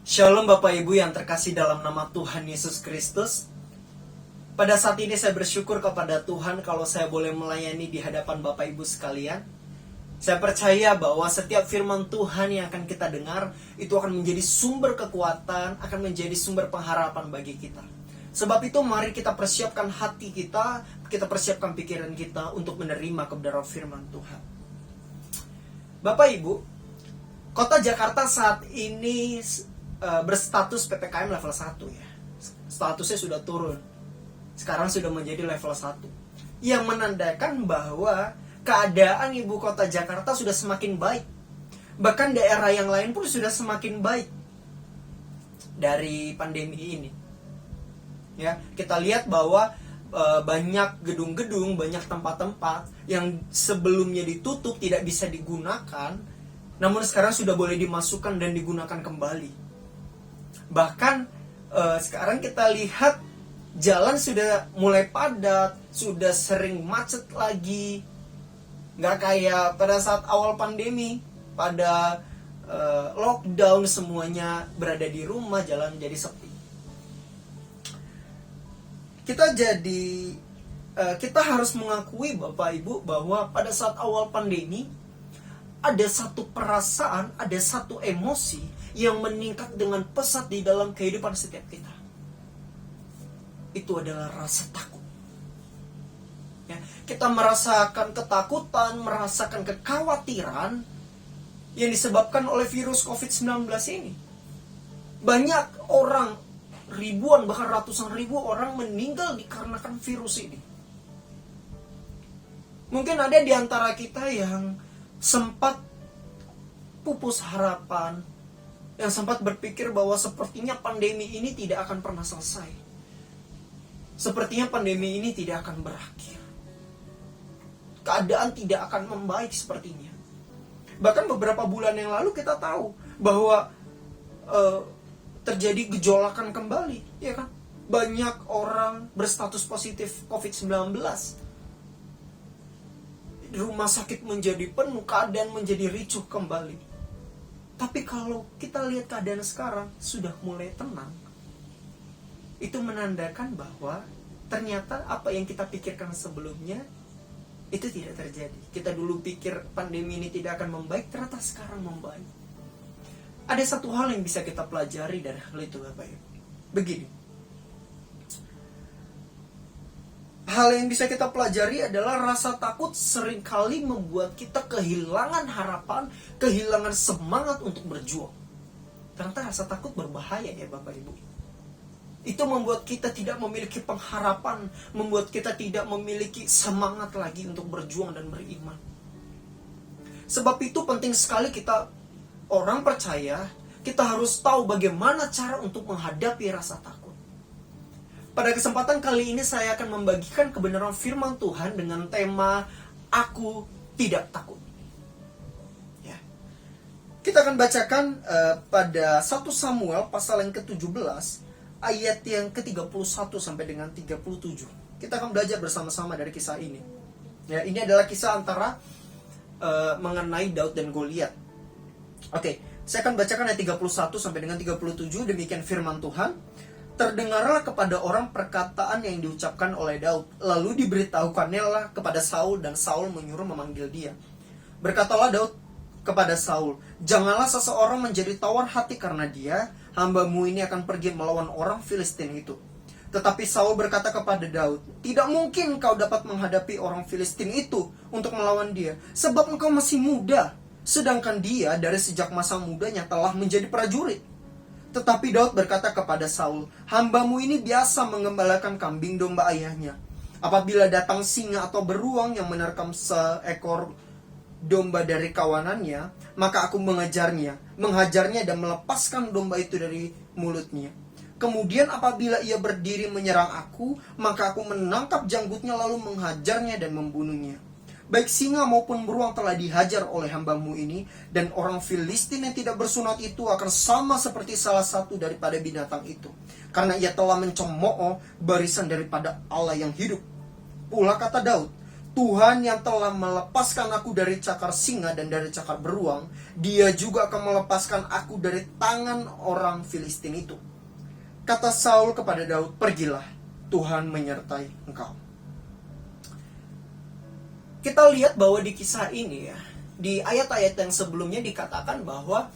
Shalom Bapak Ibu yang terkasih dalam nama Tuhan Yesus Kristus. Pada saat ini saya bersyukur kepada Tuhan kalau saya boleh melayani di hadapan Bapak Ibu sekalian. Saya percaya bahwa setiap firman Tuhan yang akan kita dengar itu akan menjadi sumber kekuatan, akan menjadi sumber pengharapan bagi kita. Sebab itu mari kita persiapkan hati kita persiapkan pikiran kita untuk menerima kebenaran firman Tuhan. Bapak Ibu, Kota Jakarta saat ini berstatus PPKM level 1 ya. Statusnya sudah turun. Sekarang sudah menjadi level 1. Yang menandakan bahwa keadaan ibu kota Jakarta sudah semakin baik. Bahkan daerah yang lain pun sudah semakin baik dari pandemi ini. Ya, kita lihat bahwa banyak gedung-gedung, banyak tempat-tempat yang sebelumnya ditutup tidak bisa digunakan, namun sekarang sudah boleh dimasukkan dan digunakan kembali. Bahkan sekarang kita lihat jalan sudah mulai padat, sudah sering macet lagi. Nggak kayak pada saat awal pandemi, pada lockdown semuanya berada di rumah, jalan jadi sepi. Kita harus mengakui Bapak Ibu bahwa pada saat awal pandemi ada satu perasaan, ada satu emosi yang meningkat dengan pesat di dalam kehidupan setiap kita. Itu adalah rasa takut. Ya, kita merasakan ketakutan, merasakan kekhawatiran yang disebabkan oleh virus COVID-19 ini. Banyak orang, ribuan bahkan ratusan ribu orang meninggal dikarenakan virus ini. Mungkin ada di antara kita yang sempat pupus harapan, yang sempat berpikir bahwa sepertinya pandemi ini tidak akan pernah selesai. Sepertinya pandemi ini tidak akan berakhir. Keadaan tidak akan membaik sepertinya. Bahkan beberapa bulan yang lalu kita tahu bahwa terjadi gejolakan kembali, ya kan? Banyak orang berstatus positif COVID-19. Rumah sakit menjadi penuh, keadaan menjadi ricuh kembali. Tapi kalau kita lihat keadaan sekarang sudah mulai tenang, itu menandakan bahwa ternyata apa yang kita pikirkan sebelumnya itu tidak terjadi. Kita dulu pikir pandemi ini tidak akan membaik, ternyata sekarang membaik. Ada satu hal yang bisa kita pelajari dari hal itu Bapak Ibu. Begini. Hal yang bisa kita pelajari adalah rasa takut seringkali membuat kita kehilangan harapan, kehilangan semangat untuk berjuang. Ternyata rasa takut berbahaya ya Bapak Ibu. Itu membuat kita tidak memiliki pengharapan, membuat kita tidak memiliki semangat lagi untuk berjuang dan beriman. Sebab itu penting sekali kita, orang percaya, kita harus tahu bagaimana cara untuk menghadapi rasa takut. Pada kesempatan kali ini saya akan membagikan kebenaran firman Tuhan dengan tema Aku Tidak Takut. Ya. Kita akan bacakan pada 1 Samuel pasal yang ke-17 ayat yang ke-31 sampai dengan 37. Kita akan belajar bersama-sama dari kisah ini. Ya, ini adalah kisah antara mengenai Daud dan Goliat. Oke, saya akan bacakan ayat 31 sampai dengan 37. Demikian firman Tuhan. Terdengarlah kepada orang perkataan yang diucapkan oleh Daud. Lalu diberitahukannya lah kepada Saul, dan Saul menyuruh memanggil dia. Berkatalah Daud kepada Saul, janganlah seseorang menjadi tawar hati karena dia, hambamu ini akan pergi melawan orang Filistin itu. Tetapi Saul berkata kepada Daud, tidak mungkin kau dapat menghadapi orang Filistin itu untuk melawan dia, sebab engkau masih muda, sedangkan dia dari sejak masa mudanya telah menjadi prajurit. Tetapi Daud berkata kepada Saul, hambamu ini biasa mengembalakan kambing domba ayahnya. Apabila datang singa atau beruang yang menerkam seekor domba dari kawanannya, maka aku menghajarnya dan melepaskan domba itu dari mulutnya. Kemudian apabila ia berdiri menyerang aku, maka aku menangkap janggutnya lalu menghajarnya dan membunuhnya. Baik singa maupun beruang telah dihajar oleh hambamu ini, dan orang Filistin yang tidak bersunat itu akan sama seperti salah satu daripada binatang itu, karena ia telah mencemooh barisan daripada Allah yang hidup. Pula kata Daud, Tuhan yang telah melepaskan aku dari cakar singa dan dari cakar beruang, Dia juga akan melepaskan aku dari tangan orang Filistin itu. Kata Saul kepada Daud, pergilah, Tuhan menyertai engkau. Kita lihat bahwa di kisah ini ya, di ayat-ayat yang sebelumnya dikatakan bahwa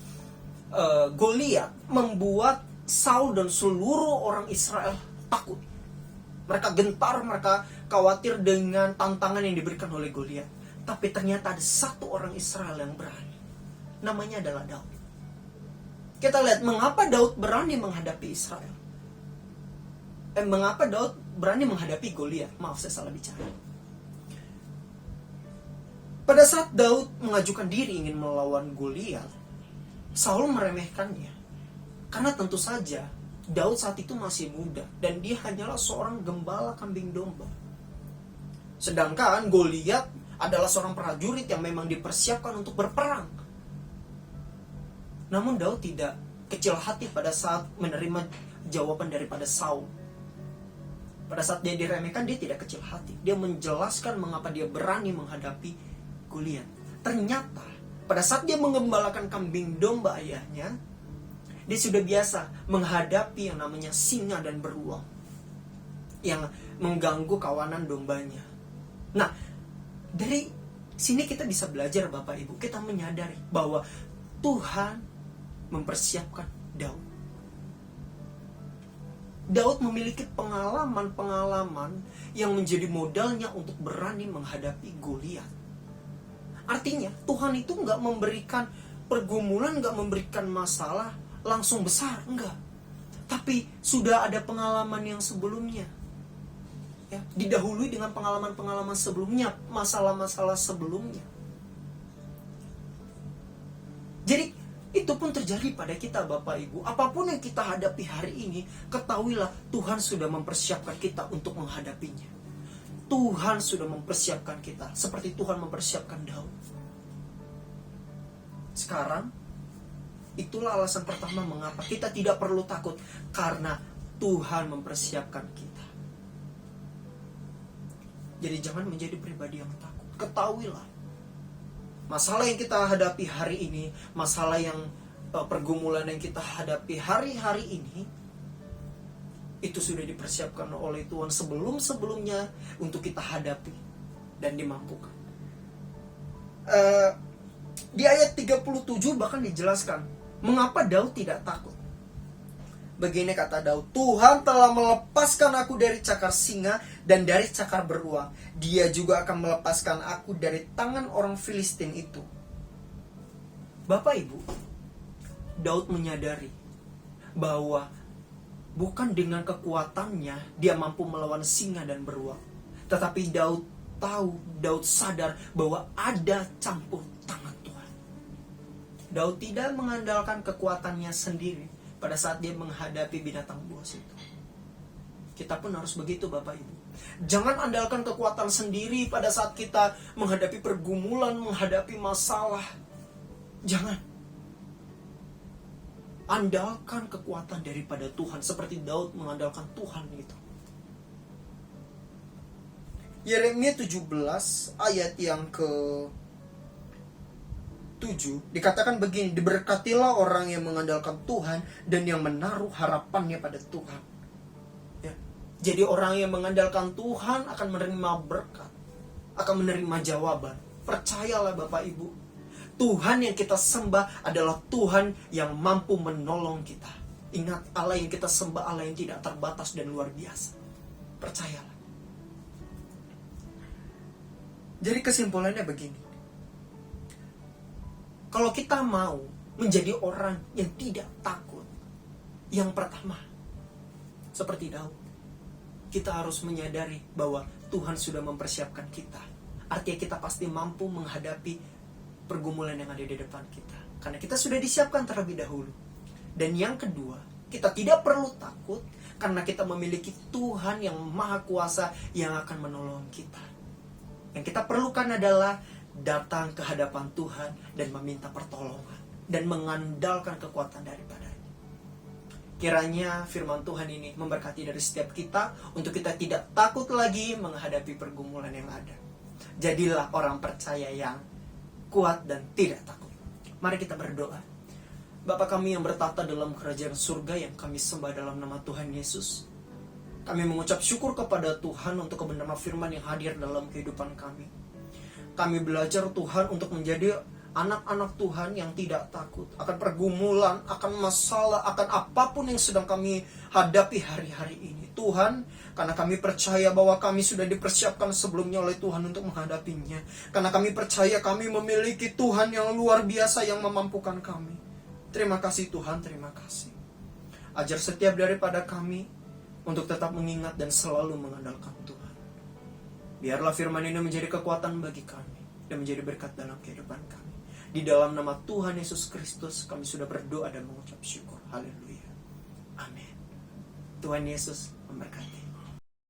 Goliat membuat Saul dan seluruh orang Israel takut. Mereka gentar, mereka khawatir dengan tantangan yang diberikan oleh Goliat. Tapi ternyata ada satu orang Israel yang berani. Namanya adalah Daud. Kita lihat mengapa Daud berani menghadapi Israel. Mengapa Daud berani menghadapi Goliat? Maaf, saya salah bicara. Pada saat Daud mengajukan diri ingin melawan Goliat, Saul meremehkannya. Karena tentu saja Daud saat itu masih muda dan dia hanyalah seorang gembala kambing domba. Sedangkan Goliat adalah seorang prajurit yang memang dipersiapkan untuk berperang. Namun Daud tidak kecil hati pada saat menerima jawaban daripada Saul. Pada saat dia diremehkan, dia tidak kecil hati. Dia menjelaskan mengapa dia berani menghadapi Goliat. Ternyata pada saat dia menggembalakan kambing domba ayahnya, dia sudah biasa menghadapi yang namanya singa dan beruang yang mengganggu kawanan dombanya. Nah, dari sini kita bisa belajar Bapak Ibu, kita menyadari bahwa Tuhan mempersiapkan Daud. Daud memiliki pengalaman-pengalaman yang menjadi modalnya untuk berani menghadapi Goliat. Artinya Tuhan itu nggak memberikan pergumulan, nggak memberikan masalah langsung besar, enggak. Tapi sudah ada pengalaman yang sebelumnya. Ya, didahului dengan pengalaman-pengalaman sebelumnya, masalah-masalah sebelumnya. Jadi itu pun terjadi pada kita Bapak Ibu. Apapun yang kita hadapi hari ini, ketahuilah Tuhan sudah mempersiapkan kita untuk menghadapinya. Tuhan sudah mempersiapkan kita seperti Tuhan mempersiapkan Daud. Sekarang itulah alasan pertama mengapa kita tidak perlu takut, karena Tuhan mempersiapkan kita. Jadi jangan menjadi pribadi yang takut. Ketahuilah, masalah yang kita hadapi hari ini, masalah yang pergumulan yang kita hadapi hari-hari ini, itu sudah dipersiapkan oleh Tuhan sebelum-sebelumnya untuk kita hadapi dan dimampukan. Di ayat 37 bahkan dijelaskan mengapa Daud tidak takut. Begini kata Daud, Tuhan telah melepaskan aku dari cakar singa dan dari cakar beruang. Dia juga akan melepaskan aku dari tangan orang Filistin itu. Bapak Ibu, Daud menyadari bahwa bukan dengan kekuatannya dia mampu melawan singa dan beruang. Tetapi Daud tahu, Daud sadar bahwa ada campur tangan Tuhan. Daud tidak mengandalkan kekuatannya sendiri pada saat dia menghadapi binatang buas itu. Kita pun harus begitu Bapak Ibu. Jangan andalkan kekuatan sendiri pada saat kita menghadapi pergumulan, menghadapi masalah. Jangan. Andalkan kekuatan daripada Tuhan seperti Daud mengandalkan Tuhan itu. Yeremia 17 ayat yang ke 7 dikatakan begini, diberkatilah orang yang mengandalkan Tuhan dan yang menaruh harapannya pada Tuhan. Ya. Jadi orang yang mengandalkan Tuhan akan menerima berkat, akan menerima jawaban. Percayalah Bapak Ibu, Tuhan yang kita sembah adalah Tuhan yang mampu menolong kita. Ingat, Allah yang kita sembah Allah yang tidak terbatas dan luar biasa. Percayalah. Jadi kesimpulannya begini, kalau kita mau menjadi orang yang tidak takut, yang pertama, seperti Daud, kita harus menyadari bahwa Tuhan sudah mempersiapkan kita. Artinya kita pasti mampu menghadapi pergumulan yang ada di depan kita, karena kita sudah disiapkan terlebih dahulu. Dan yang kedua, kita tidak perlu takut, karena kita memiliki Tuhan yang maha kuasa yang akan menolong kita. Yang kita perlukan adalah datang ke hadapan Tuhan dan meminta pertolongan dan mengandalkan kekuatan daripadanya. Kiranya firman Tuhan ini memberkati dari setiap kita untuk kita tidak takut lagi menghadapi pergumulan yang ada. Jadilah orang percaya yang kuat dan tidak takut. Mari kita berdoa. Bapa kami yang bertata dalam kerajaan surga yang kami sembah dalam nama Tuhan Yesus, kami mengucap syukur kepada Tuhan untuk kebenaran firman yang hadir dalam kehidupan kami. Kami belajar Tuhan untuk menjadi anak-anak Tuhan yang tidak takut akan pergumulan, akan masalah, akan apapun yang sedang kami hadapi hari-hari ini. Tuhan, karena kami percaya bahwa kami sudah dipersiapkan sebelumnya oleh Tuhan untuk menghadapinya. Karena kami percaya kami memiliki Tuhan yang luar biasa yang memampukan kami. Terima kasih Tuhan, terima kasih. Ajar setiap daripada kami untuk tetap mengingat dan selalu mengandalkan Tuhan. Biarlah firman ini menjadi kekuatan bagi kami dan menjadi berkat dalam kehidupan kami. Di dalam nama Tuhan Yesus Kristus kami sudah berdoa dan mengucap syukur. Haleluya. Amin. Tuhan Yesus memberkati.